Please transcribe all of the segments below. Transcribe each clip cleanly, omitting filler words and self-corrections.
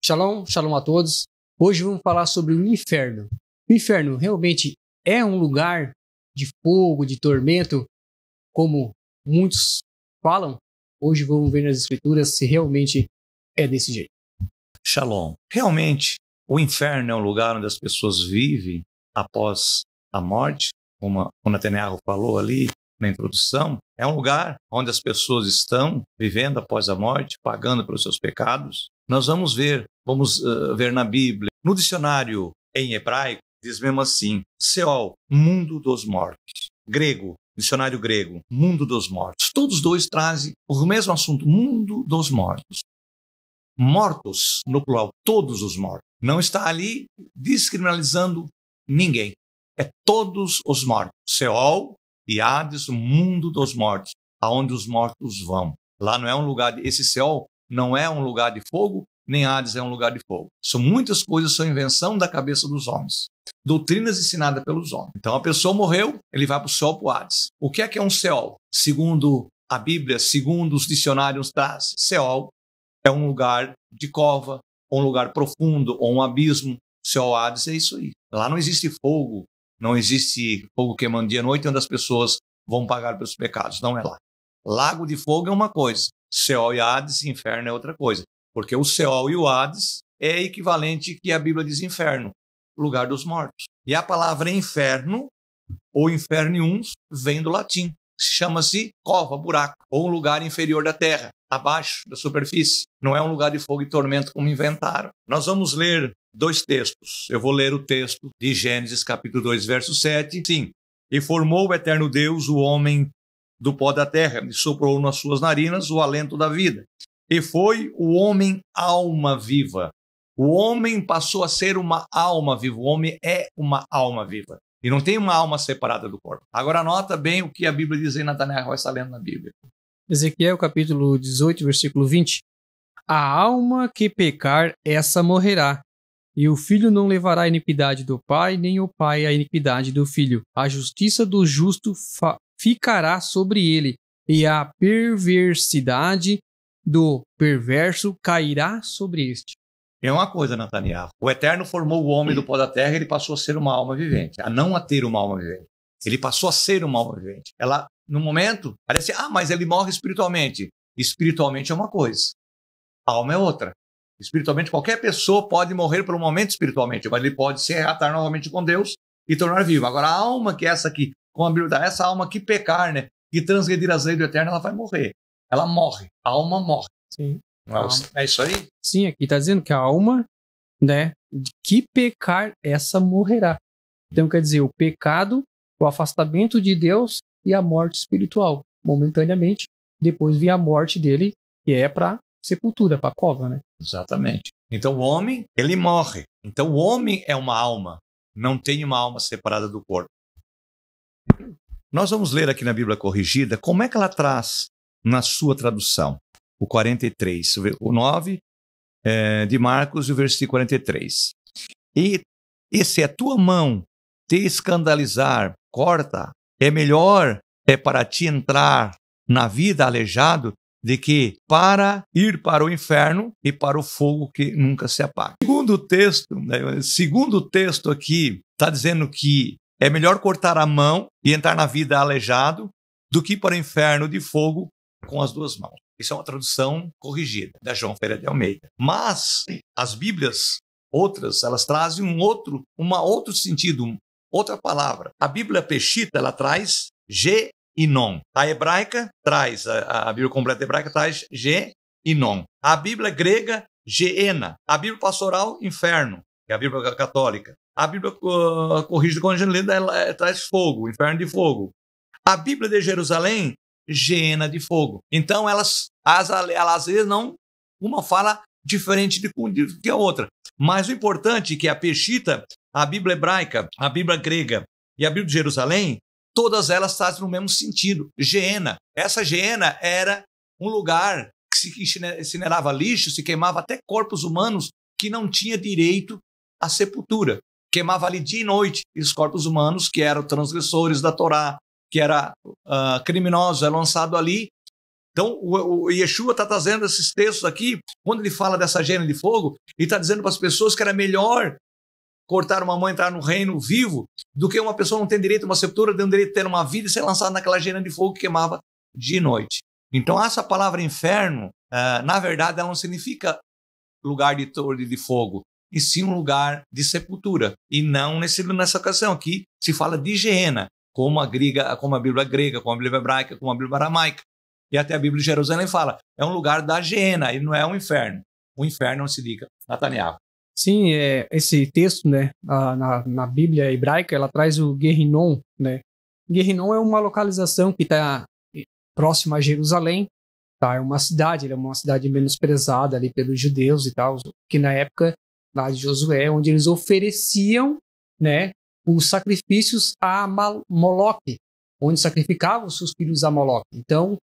Shalom, shalom a todos. Hoje vamos falar sobre o inferno. O inferno realmente é um lugar de fogo, de tormento, como muitos falam? Hoje vamos ver nas escrituras se realmente é desse jeito. Shalom. Realmente, o inferno é um lugar onde as pessoas vivem após a morte, como o Netanyahu falou ali na introdução. É um lugar onde as pessoas estão vivendo após a morte, pagando pelos seus pecados. Nós vamos ver na Bíblia, no dicionário em hebraico, diz mesmo assim, Seol, mundo dos mortos. Grego, dicionário grego, mundo dos mortos. Todos dois trazem o mesmo assunto, mundo dos mortos. Mortos, no plural, todos os mortos. Não está ali descriminalizando ninguém. É todos os mortos. Seol e Hades, o mundo dos mortos, aonde os mortos vão. Lá não é um lugar, esse Seol não é um lugar de fogo, nem Hades é um lugar de fogo. São muitas coisas, são invenção da cabeça dos homens. Doutrinas ensinadas pelos homens. Então a pessoa morreu, ele vai para o Seol, para o Hades. O que é um Seol? Segundo a Bíblia, segundo os dicionários traz, Seol é um lugar de cova, ou um lugar profundo, ou um abismo. Seol, Hades é isso aí. Lá não existe fogo, não existe fogo queimando dia e noite, onde as pessoas vão pagar pelos pecados. Não é lá. Lago de fogo é uma coisa. Seol e Hades, inferno é outra coisa. Porque o Seol e o Hades é equivalente que a Bíblia diz inferno, lugar dos mortos. E a palavra inferno, ou infernium, vem do latim. Chama-se cova, buraco, ou um lugar inferior da terra, abaixo da superfície. Não é um lugar de fogo e tormento como inventaram. Nós vamos ler dois textos. Eu vou ler o texto de Gênesis capítulo 2, verso 7. Sim. E formou o eterno Deus o homem do pó da terra, e soprou nas suas narinas o alento da vida. E foi o homem alma viva. O homem passou a ser uma alma viva. O homem é uma alma viva. E não tem uma alma separada do corpo. Agora anota bem o que a Bíblia diz aí, Nathanael está lendo na Bíblia. Ezequiel capítulo 18, versículo 20. A alma que pecar, essa morrerá. E o filho não levará a iniquidade do pai, nem o pai a iniquidade do filho. A justiça do justo ficará sobre ele, e a perversidade do perverso cairá sobre este. É uma coisa, Nathanael. O Eterno formou o homem do pó da terra e ele passou a ser uma alma vivente, a não a ter uma alma vivente. Ele passou a ser uma alma vivente. Ela, no momento, parece, mas ele morre espiritualmente. Espiritualmente é uma coisa, a alma é outra. Espiritualmente, qualquer pessoa pode morrer por um momento espiritualmente, mas ele pode se reatar novamente com Deus e tornar vivo. Agora, a alma que é essa aqui, com a Bíblia, essa alma que pecar, né, que transgredir as leis do Eterno, ela vai morrer. Ela morre, a alma morre. Sim. É isso aí? Sim, aqui está dizendo que a alma, né, que pecar, essa morrerá. Então quer dizer, o pecado, o afastamento de Deus e a morte espiritual, momentaneamente. Depois vem a morte dele, que é para sepultura, para cova, né? Exatamente. Então o homem, ele morre. Então o homem é uma alma, não tem uma alma separada do corpo. Nós vamos ler aqui na Bíblia Corrigida como é que ela traz na sua tradução. O 43, o 9 de Marcos e o versículo 43. E se a tua mão te escandalizar, corta. É melhor para ti entrar na vida aleijado de que para ir para o inferno e para o fogo que nunca se apaga. Segundo o texto aqui, está dizendo que é melhor cortar a mão e entrar na vida aleijado do que para o inferno de fogo com as duas mãos. Isso é uma tradução corrigida da João Ferreira de Almeida. Mas as Bíblias, outras, elas trazem um outro sentido, outra palavra. A Bíblia Peshita, ela traz Ge e Non. A hebraica traz, a Bíblia completa hebraica traz Ge e Non. A Bíblia grega, Geena. A Bíblia pastoral, Inferno, que é a Bíblia católica. A Bíblia corrigida com Angelina, ela traz fogo, inferno de fogo. A Bíblia de Jerusalém, Geena de fogo. Então, elas às vezes não, uma fala diferente do que a outra. Mas o importante é que a Peshita, a Bíblia hebraica, a Bíblia grega e a Bíblia de Jerusalém, todas elas trazem no mesmo sentido. Geena. Essa Geena era um lugar que se incinerava lixo, se queimava até corpos humanos que não tinha direito à sepultura. Queimava ali dia e noite os corpos humanos que eram transgressores da Torá, que era criminosos, é lançado ali Então, o Yeshua está trazendo esses textos aqui, quando ele fala dessa gena de fogo, ele está dizendo para as pessoas que era melhor cortar uma mão e entrar no reino vivo, do que uma pessoa não ter direito a uma sepultura, tem direito a ter uma vida e ser lançada naquela gena de fogo que queimava de noite. Então, essa palavra inferno, na verdade, ela não significa lugar de fogo, e sim um lugar de sepultura. E não nessa ocasião aqui se fala de Geena, como a Bíblia grega, como a Bíblia hebraica, como a Bíblia aramaica. E até a Bíblia de Jerusalém fala, é um lugar da Geena, e não é um inferno. O inferno não se liga. Nathaniel. Sim, esse texto, né, na Bíblia hebraica, ela traz o Gehinnom, né? Gehinnom é uma localização que está próxima a Jerusalém, tá? É uma cidade menosprezada ali pelos judeus e tal, que na época lá de Josué, onde eles ofereciam, né, os sacrifícios a Moloque, onde sacrificavam seus filhos a Moloque. Então,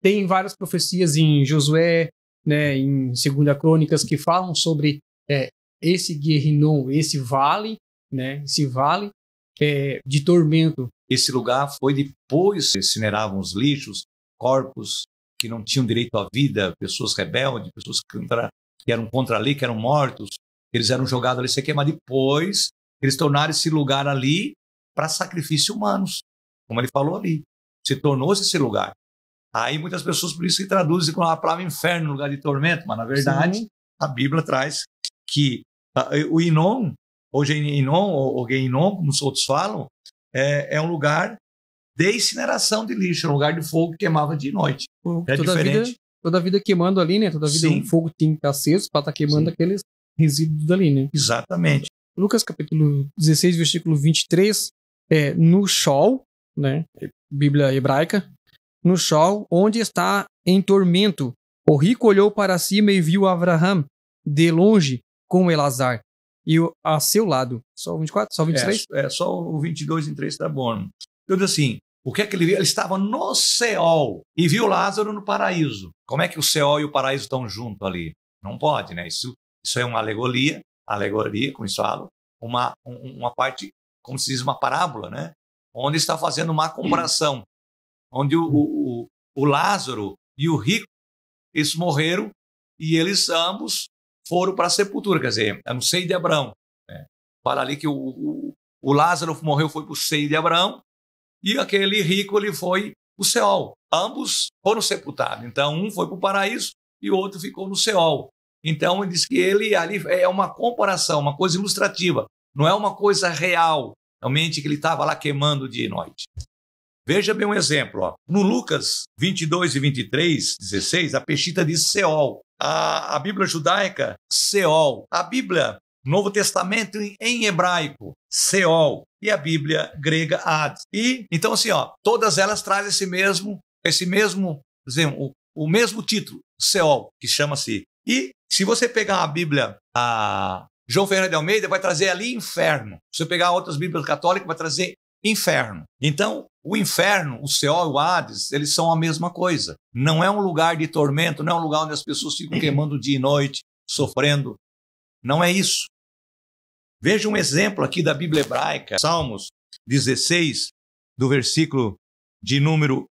tem várias profecias em Josué, né, em 2 Crônicas, que falam sobre esse Gehinnom, esse vale, né, de tormento. Esse lugar foi depois que incineravam os lixos, corpos que não tinham direito à vida, pessoas rebeldes, pessoas que eram contra a lei, que eram mortos, eles eram jogados ali, se queimar. Depois, eles tornaram esse lugar ali para sacrifícios humanos, como ele falou ali. Se tornou-se esse lugar. Aí muitas pessoas, por isso que traduzem com a palavra inferno, lugar de tormento, mas na verdade, sim, a Bíblia traz que o Inom, ou Gehinom, ou Gehinom, como os outros falam, é um lugar de incineração de lixo, é um lugar de fogo que queimava de noite. Diferente. Toda a vida queimando ali, né? Toda a vida o fogo tem que estar aceso para estar queimando aqueles resíduos dali, né? Exatamente. Lucas capítulo 16, versículo 23, no Sheol, né? Bíblia hebraica, no Sheol, onde está em tormento, o rico olhou para cima e viu Abraham de longe com Elazar e a seu lado. Só o 24? Só o 23? Só o 22 e 23 está bom. Eu digo assim, o que é que ele viu? Ele estava no Seol e viu Lázaro no paraíso. Como é que o Seol e o paraíso estão juntos ali? Não pode, né? Isso é uma alegoria, como eles falam, uma parte, como se diz, uma parábola, né? Onde está fazendo uma comparação, onde o Lázaro e o rico, eles morreram e eles ambos foram para a sepultura, quer dizer, é no seio de Abraão. Né? Fala ali que o Lázaro morreu, foi para o seio de Abraão, e aquele rico ele foi para o Seol. Ambos foram sepultados. Então, um foi para o paraíso e o outro ficou no Seol. Então, ele diz que ele ali é uma comparação, uma coisa ilustrativa. Não é uma coisa real, realmente, que ele estava lá queimando dia e noite. Veja bem um exemplo. Ó. No Lucas 22 e 23, 16, a Peshita diz Seol. A Bíblia judaica, Seol. A Bíblia Novo Testamento em hebraico, Seol, e a Bíblia grega, Hades. E então assim, todas elas trazem esse mesmo, o mesmo título, Seol, que chama-se. E se você pegar a Bíblia, a João Ferreira de Almeida vai trazer ali inferno. Se você pegar outras Bíblias católicas, vai trazer inferno. Então, o inferno, o Seol e o Hades, eles são a mesma coisa. Não é um lugar de tormento, não é um lugar onde as pessoas ficam queimando dia e noite, sofrendo. Não é isso. Veja um exemplo aqui da Bíblia hebraica, Salmos 16, do versículo de número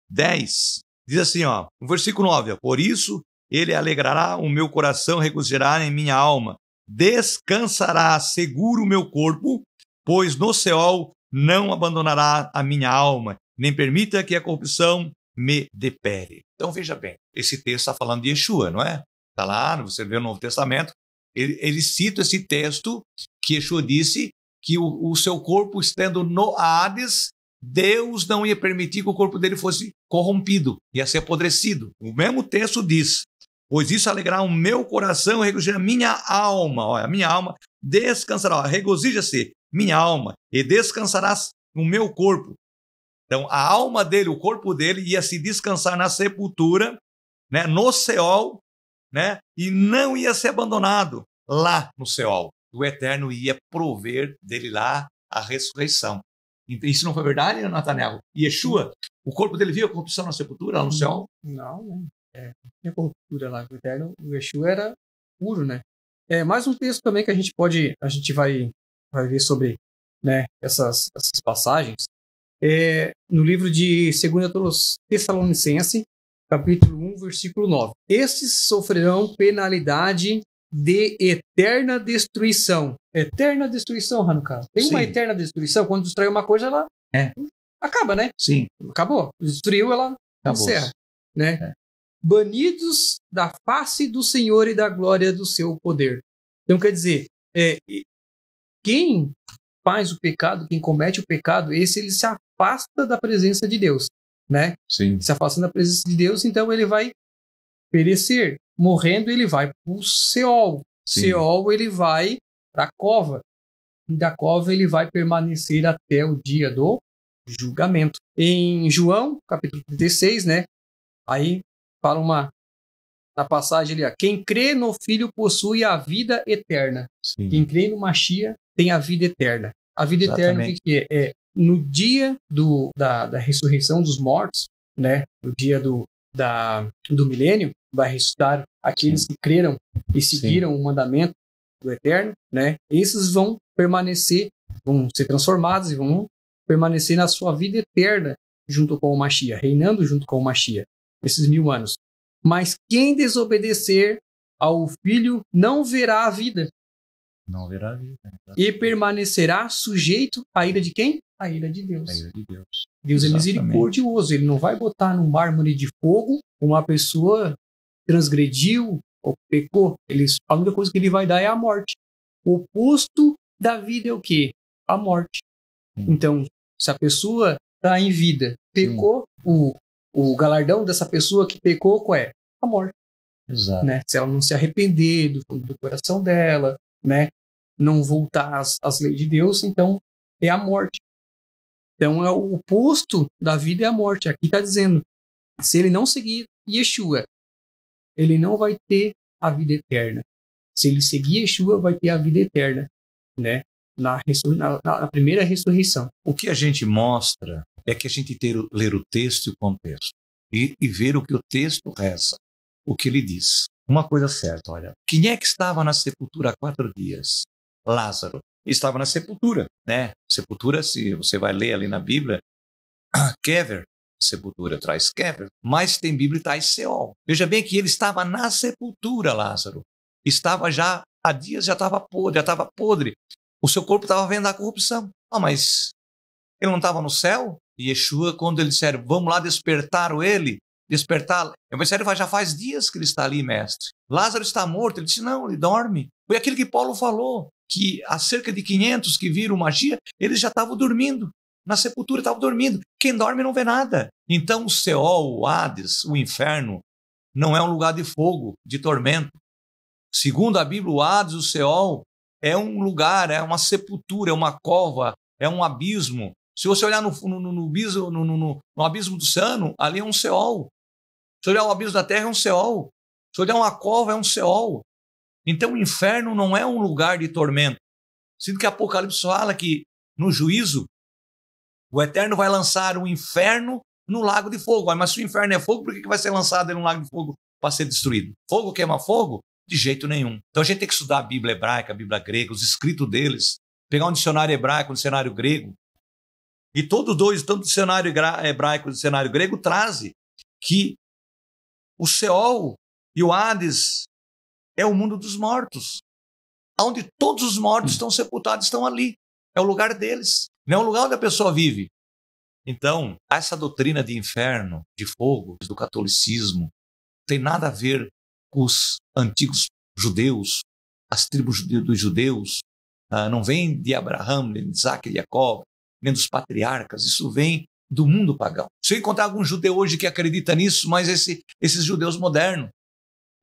10. Diz assim, no versículo 9, por isso ele alegrará o meu coração, regozijará em minha alma, descansará seguro o meu corpo, pois no Seol não abandonará a minha alma, nem permita que a corrupção me depere. Então veja bem, esse texto está falando de Yeshua, não é? Está lá, você vê no Novo Testamento, ele cita esse texto que Yeshua disse que o seu corpo estando no Hades, Deus não ia permitir que o corpo dele fosse corrompido, ia ser apodrecido. O mesmo texto diz, pois isso alegrará o meu coração, regozijará a minha alma. Olha, a minha alma descansará, regozija-se minha alma, e descansará no meu corpo. Então, a alma dele, o corpo dele, ia se descansar na sepultura, né, no Seol, né, e não ia ser abandonado lá no Seol. O Eterno ia prover dele lá a ressurreição. Isso não foi verdade, Nathaniel? Yeshua, o corpo dele viu a corrupção na sepultura, lá no Seol? Não, não tinha corruptura lá. O Eterno, o Yeshua era puro, né? Mais um texto também que a gente vai ver sobre, né, essas passagens. no livro de 2 Tessalonicenses, capítulo 1, versículo 9. Estes sofrerão penalidade de eterna destruição. Eterna destruição, Hanukkah. Tem uma eterna destruição. Quando destrói uma coisa, ela acaba, né? Sim. Acabou. Destruiu, ela encerra. Né? Banidos da face do Senhor e da glória do seu poder. Então, quer dizer, quem faz o pecado, quem comete o pecado, ele se afasta da presença de Deus, né? Sim. Se afasta da presença de Deus, então ele vai perecer. Morrendo, ele vai para o Seol. Seol, ele vai para a cova. E da cova, ele vai permanecer até o dia do julgamento. Em João, capítulo 36, né? Aí fala na passagem ali, quem crê no Filho possui a vida eterna. Sim. Quem crê no Machia tem a vida eterna. A vida eterna, o que é? No dia da ressurreição dos mortos, né? No dia do milênio, vai ressuscitar aqueles que creram e seguiram o mandamento do Eterno, né? Esses vão permanecer, vão ser transformados e vão permanecer na sua vida eterna junto com o Machia, reinando junto com o Machia, esses 1000 anos. Mas quem desobedecer ao Filho não verá a vida. Não verá a vida. E permanecerá sujeito à ira de quem? À ira de Deus. A ira de Deus. Deus é misericordioso. Ele não vai botar num mármore de fogo uma pessoa transgrediu ou pecou. A única coisa que ele vai dar é a morte. O oposto da vida é o quê? A morte. Então, se a pessoa está em vida, pecou, o galardão dessa pessoa que pecou, qual é? A morte. Exato. Né? Se ela não se arrepender do fundo do coração dela, né? Não voltar às leis de Deus, então é a morte. Então, o oposto da vida é a morte. Aqui está dizendo, se ele não seguir Yeshua, ele não vai ter a vida eterna. Se ele seguir Yeshua, vai ter a vida eterna, né? Na primeira ressurreição. O que a gente mostra é que a gente tem que ler o texto e o contexto. E ver o que o texto reza, o que ele diz. Uma coisa certa, olha. Quem é que estava na sepultura há 4 dias? Lázaro. Estava na sepultura, né? Sepultura, se você vai ler ali na Bíblia, Kever, sepultura traz Kever, mas tem Bíblia e traz Seol. Veja bem que ele estava na sepultura, Lázaro. Estava já, há dias já estava podre. O seu corpo estava vendo a corrupção. Mas ele não estava no céu? E Yeshua, quando ele disseram, vamos lá despertá-lo, eu pensei, já faz dias que ele está ali, mestre. Lázaro está morto. Ele disse, não, ele dorme. Foi aquilo que Paulo falou, que há cerca de 500 que viram magia, eles já estavam dormindo. Na sepultura estavam dormindo. Quem dorme não vê nada. Então o Seol, o Hades, o inferno, não é um lugar de fogo, de tormento. Segundo a Bíblia, o Hades, o Seol, é um lugar, é uma sepultura, é uma cova, é um abismo. Se você olhar no abismo do oceano, ali é um Seol. Se olhar o abismo da terra, é um Seol. Se olhar uma cova, é um Seol. Então o inferno não é um lugar de tormento. Sendo que Apocalipse fala que no juízo, o Eterno vai lançar o inferno no lago de fogo. Mas se o inferno é fogo, por que vai ser lançado no lago de fogo para ser destruído? Fogo queima fogo? De jeito nenhum. Então a gente tem que estudar a Bíblia hebraica, a Bíblia grega, os escritos deles, pegar um dicionário hebraico, um dicionário grego. E tanto o dicionário hebraico e o dicionário grego trazem que o Seol e o Hades é o mundo dos mortos, onde todos os mortos estão sepultados, estão ali. É o lugar deles, não é o lugar onde a pessoa vive. Então, essa doutrina de inferno, de fogo, do catolicismo, tem nada a ver com os antigos judeus, as tribos dos judeus. Não vem de Abraão, nem de Isaac e de Jacó, nem dos patriarcas. Isso vem do mundo pagão. Se eu encontrar algum judeu hoje que acredita nisso, mas esses judeus modernos,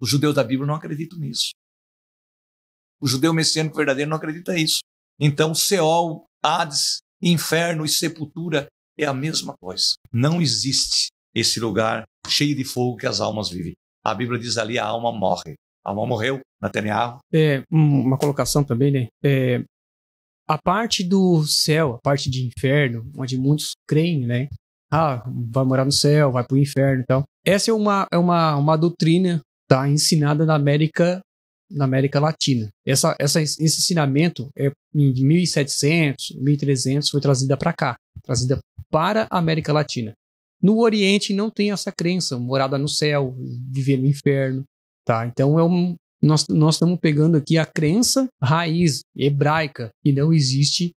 os judeus da Bíblia não acreditam nisso. O judeu messiânico verdadeiro não acredita nisso. Então, Seol, Hades, inferno e sepultura é a mesma coisa. Não existe esse lugar cheio de fogo que as almas vivem. A Bíblia diz ali, a alma morre. A alma morreu, Netanyahu. Uma colocação também, né? A parte do céu, a parte de inferno, onde muitos creem, né? Vai morar no céu, vai para o inferno e tal. Essa é uma doutrina, tá, ensinada na América Latina. Esse ensinamento em 1700, 1300 foi trazida para cá, trazida para a América Latina. No Oriente não tem essa crença, morada no céu, viver no inferno, tá? Então nós estamos pegando aqui a crença raiz hebraica, e não existe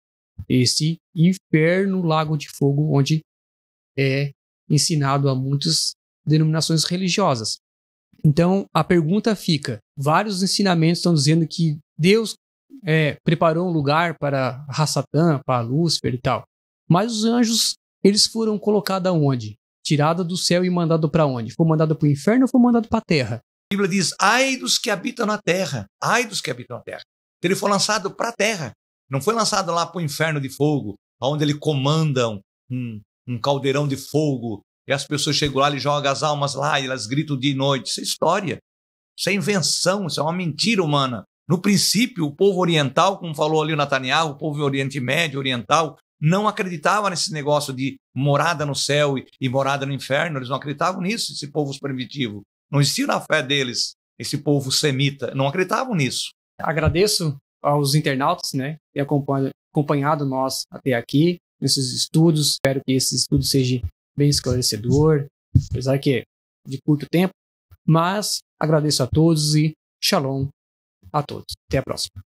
esse inferno, lago de fogo, onde é ensinado a muitas denominações religiosas. Então a pergunta fica, vários ensinamentos estão dizendo que Deus preparou um lugar para Rassatã, para Lúcifer e tal, mas os anjos, eles foram colocados aonde? Tirado do céu e mandado para onde? Foi mandado para o inferno ou foi mandado para a terra? A Bíblia diz, ai dos que habitam na terra, ai dos que habitam na terra. Ele foi lançado para a terra, não foi lançado lá para o inferno de fogo, onde ele comanda um caldeirão de fogo, e as pessoas chegam lá, ele joga as almas lá, e elas gritam dia e noite. Isso é história, isso é invenção, isso é uma mentira humana. No princípio, o povo oriental, como falou ali o Netanyahu, o povo do Oriente Médio, oriental, não acreditava nesse negócio de morada no céu e morada no inferno, eles não acreditavam nisso, esse povo primitivo. Não existia na fé deles, esse povo semita, não acreditavam nisso. Agradeço aos internautas, né, que acompanhado nós até aqui, nesses estudos. Espero que esse estudo seja bem esclarecedor, apesar que é de curto tempo, mas agradeço a todos e shalom a todos. Até a próxima.